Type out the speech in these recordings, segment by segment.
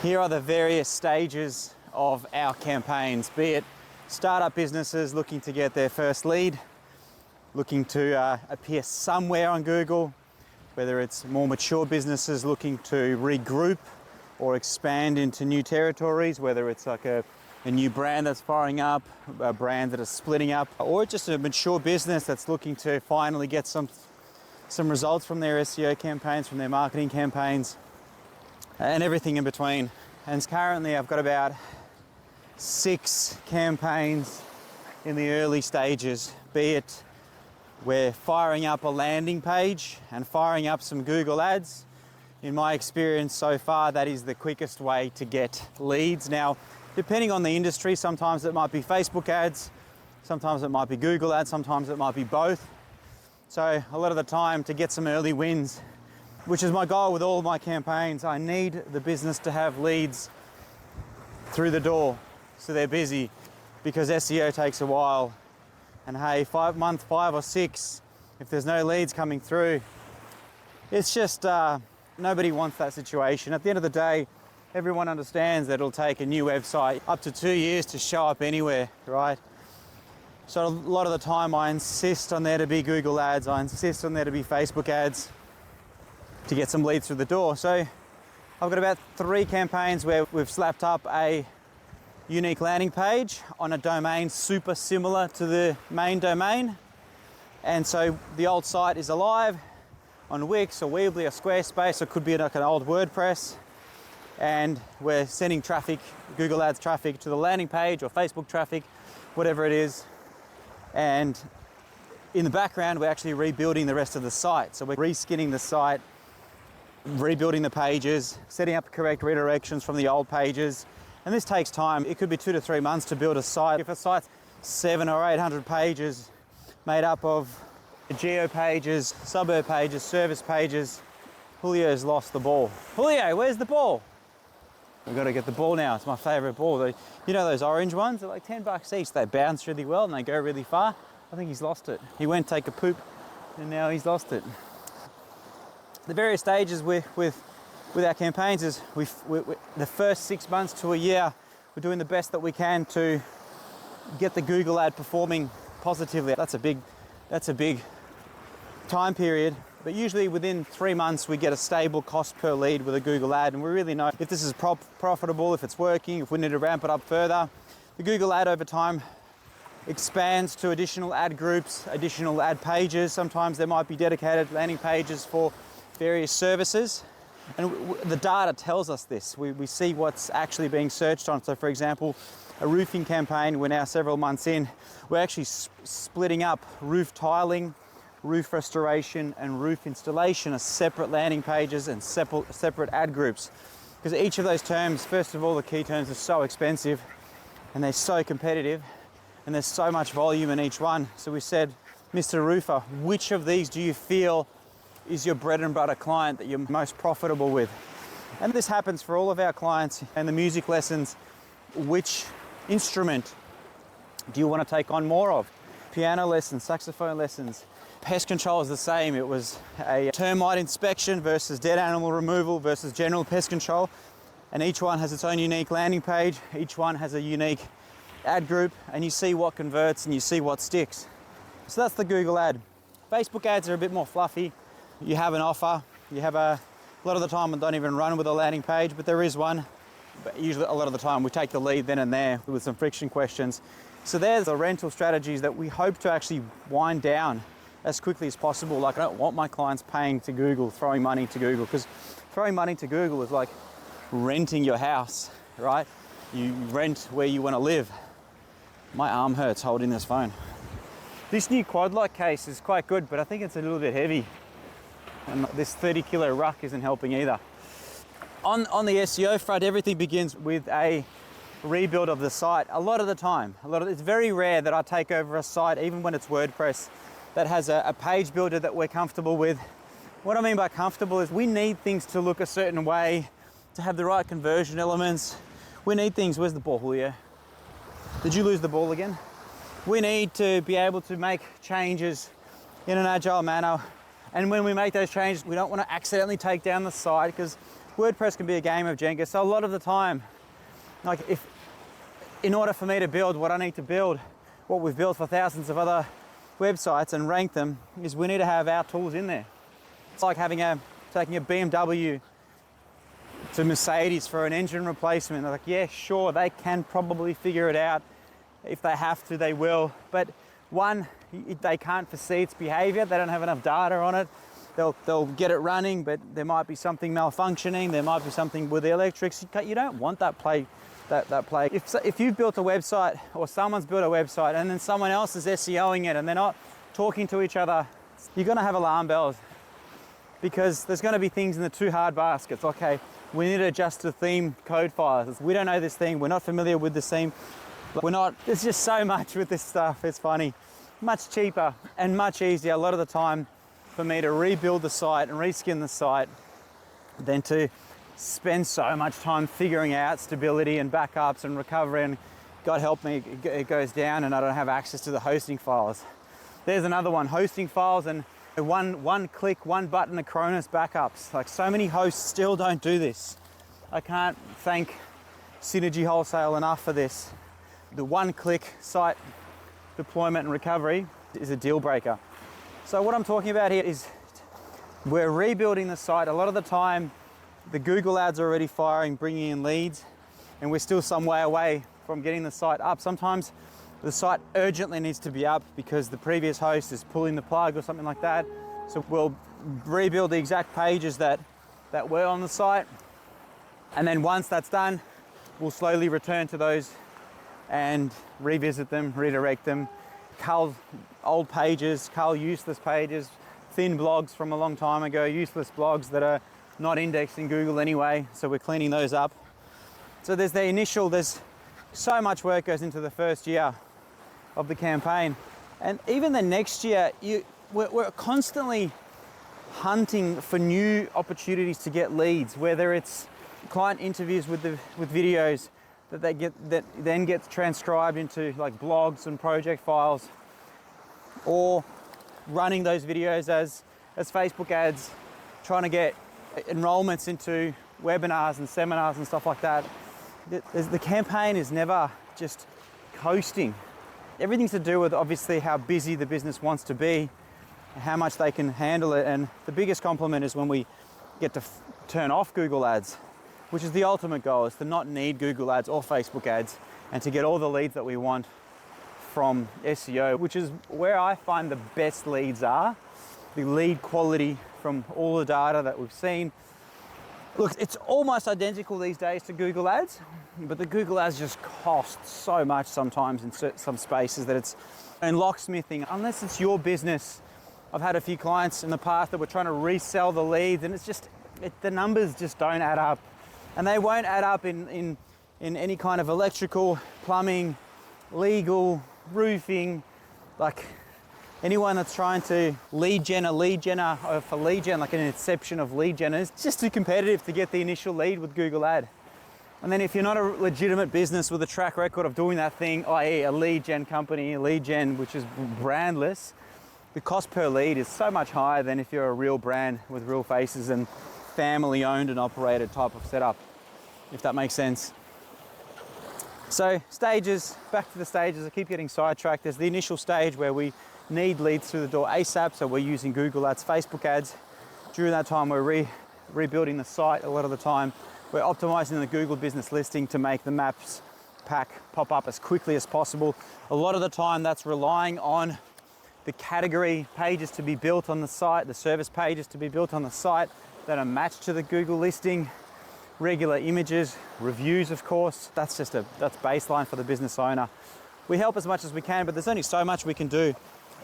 Here are the various stages of our campaigns, be it startup businesses looking to get their first lead, looking to appear somewhere on Google, whether it's more mature businesses looking to regroup or expand into new territories, whether it's like a new brand that's firing up, a brand that is splitting up, or just a mature business that's looking to finally get some results from their SEO campaigns, from their marketing campaigns, and everything in between. And currently I've got about 6 campaigns in the early stages, be it we're firing up a landing page and firing up some Google ads. In my experience so far, that is the quickest way to get leads. Now, depending on the industry, sometimes it might be Facebook ads, sometimes it might be Google ads, sometimes it might be both. So a lot of the time, to get some early wins, which is my goal with all of my campaigns, I need the business to have leads through the door so they're busy, because SEO takes a while. And hey, month 5 or 6, if there's no leads coming through, it's just nobody wants that situation. At the end of the day, everyone understands that it'll take a new website up to 2 years to show up anywhere, right? So a lot of the time I insist on there to be Google ads, I insist on there to be Facebook ads to get some leads through the door. So I've got about 3 campaigns where we've slapped up a unique landing page on a domain super similar to the main domain. And so the old site is alive on Wix or Weebly or Squarespace, or it could be like an old WordPress. And we're sending traffic, Google Ads traffic, to the landing page or Facebook traffic, whatever it is. And in the background, we're actually rebuilding the rest of the site. So we're reskinning the site, rebuilding the pages, setting up correct redirections from the old pages. And this takes time. It could be 2 to 3 months to build a site. If a site's 700 or 800 pages made up of geo pages, suburb pages, service pages, Julio's lost the ball. Julio, where's the ball? We've got to get the ball now. It's my favorite ball. You know those orange ones? They're like $10 each. They bounce really well and they go really far. I think he's lost it. He went to take a poop and now he's lost it. The various stages with our campaigns is the first 6 months to a year, we're doing the best that we can to get the Google ad performing positively. That's a big time period, but usually within 3 months we get a stable cost per lead with a Google ad, and we really know if this is profitable, if it's working, if we need to ramp it up further. The Google ad over time expands to additional ad groups, additional ad pages. Sometimes there might be dedicated landing pages for various services. And the data tells us this. We see what's actually being searched on. So for example, a roofing campaign, we're now several months in, we're actually splitting up roof tiling, roof restoration and roof installation as separate landing pages and separate ad groups. Because each of those terms, first of all, the key terms are so expensive and they're so competitive and there's so much volume in each one. So we said, Mr. Roofer, which of these do you feel is your bread and butter client that you're most profitable with? And this happens for all of our clients. And the music lessons, which instrument do you want to take on more of? Piano lessons, saxophone lessons. Pest control is the same. It was a termite inspection versus dead animal removal versus general pest control. And each one has its own unique landing page. Each one has a unique ad group, and you see what converts and you see what sticks. So that's the Google ad. Facebook ads are a bit more fluffy. You have an offer, you have a lot of the time I don't even run with a landing page, but there is one. But usually a lot of the time we take the lead then and there with some friction questions. So there's the rental strategies that we hope to actually wind down as quickly as possible. Like, I don't want my clients paying to Google, throwing money to Google, because throwing money to Google is like renting your house, right? You rent where you want to live. My arm hurts holding this phone. This new quad lock case is quite good, but I think it's a little bit heavy. And this 30-kilo ruck isn't helping either. On the SEO front, everything begins with a rebuild of the site. A lot of the time, it's very rare that I take over a site, even when it's WordPress, that has a page builder that we're comfortable with. What I mean by comfortable is we need things to look a certain way, to have the right conversion elements. We need things, where's the ball, Julio? Did you lose the ball again? We need to be able to make changes in an agile manner. And when we make those changes, we don't want to accidentally take down the site, because WordPress can be a game of Jenga. So a lot of the time, like in order for me to build what I need to build, what we've built for thousands of other websites and rank them, is we need to have our tools in there. It's like taking a BMW to Mercedes for an engine replacement. They're like, yeah, sure, they can probably figure it out. If they have to, they will. But one, they can't foresee its behavior. They don't have enough data on it. They'll get it running, but there might be something malfunctioning. There might be something with the electrics. You don't want that play. If you've built a website or someone's built a website and then someone else is SEOing it and they're not talking to each other, you're going to have alarm bells, because there's going to be things in the too hard baskets. Okay, we need to adjust the theme code files. We don't know this theme. We're not familiar with the theme. There's just so much with this stuff. It's funny. Much cheaper and much easier a lot of the time for me to rebuild the site and reskin the site than to spend so much time figuring out stability and backups and recovery, and God help me, it goes down and I don't have access to the hosting files. There's another one, hosting files, and one click, one button Acronis backups. Like, so many hosts still don't do this. I can't thank Synergy Wholesale enough for this. The one-click site deployment and recovery is a deal breaker. So what I'm talking about here is we're rebuilding the site. A lot of the time, the Google ads are already firing, bringing in leads, and we're still some way away from getting the site up. Sometimes the site urgently needs to be up because the previous host is pulling the plug or something like that. So we'll rebuild the exact pages that were on the site. And then once that's done, we'll slowly return to those and revisit them, redirect them, cull old pages, cull useless pages, thin blogs from a long time ago, useless blogs that are not indexed in Google anyway, so we're cleaning those up. So there's so much work goes into the first year of the campaign. And even the next year, we're constantly hunting for new opportunities to get leads, whether it's client interviews with videos that then gets transcribed into like blogs and project files, or running those videos as Facebook ads, trying to get enrollments into webinars and seminars and stuff like that. The campaign is never just coasting. Everything's to do with obviously how busy the business wants to be, how much they can handle it. And the biggest compliment is when we get to turn off Google ads, which is the ultimate goal, is to not need Google ads or Facebook ads and to get all the leads that we want from SEO, which is where I find the best leads are, the lead quality from all the data that we've seen. Look, it's almost identical these days to Google ads, but the Google ads just cost so much sometimes in some spaces that it's, and locksmithing, unless it's your business. I've had a few clients in the past that were trying to resell the leads, and the numbers just don't add up. And they won't add up in any kind of electrical, plumbing, legal, roofing. Like, anyone that's trying to lead gen for lead gen, like an inception of lead gen, it's just too competitive to get the initial lead with Google ad. And then if you're not a legitimate business with a track record of doing that thing, i.e. a lead gen company, a lead gen which is brandless, the cost per lead is so much higher than if you're a real brand with real faces and family owned and operated type of setup, if that makes sense. So stages, back to the stages, I keep getting sidetracked. There's the initial stage where we need leads through the door ASAP, so we're using Google ads, Facebook ads. During that time, we're rebuilding the site a lot of the time. We're optimizing the Google business listing to make the maps pack pop up as quickly as possible. A lot of the time that's relying on the category pages to be built on the site, the service pages to be built on the site that are matched to the Google listing, regular images, reviews, of course. That's baseline for the business owner. We help as much as we can, but there's only so much we can do.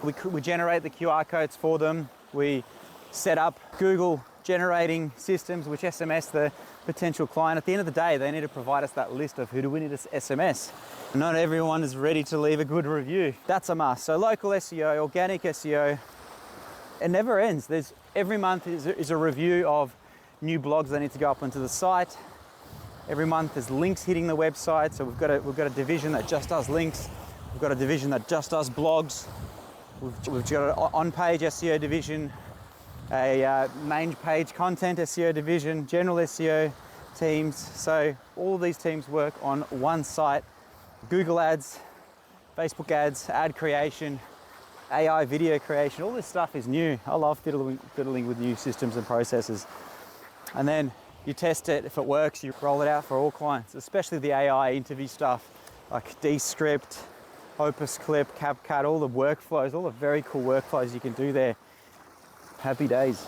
We generate the QR codes for them. We set up Google generating systems which SMS the potential client. At the end of the day, they need to provide us that list of who do we need to SMS. Not everyone is ready to leave a good review. That's a must. So local SEO, organic SEO, it never ends. Every month is a review of new blogs that need to go up onto the site. Every month there's links hitting the website. So we've got a division that just does links. We've got a division that just does blogs. We've got an on-page SEO division, a main page content SEO division, general SEO teams. So all of these teams work on one site. Google ads, Facebook ads, ad creation, AI video creation, all this stuff is new. I love fiddling with new systems and processes. And then you test it. If it works, you roll it out for all clients, especially the AI interview stuff like Descript, Opus Clip, CapCut, all the workflows, all the very cool workflows you can do there. Happy days.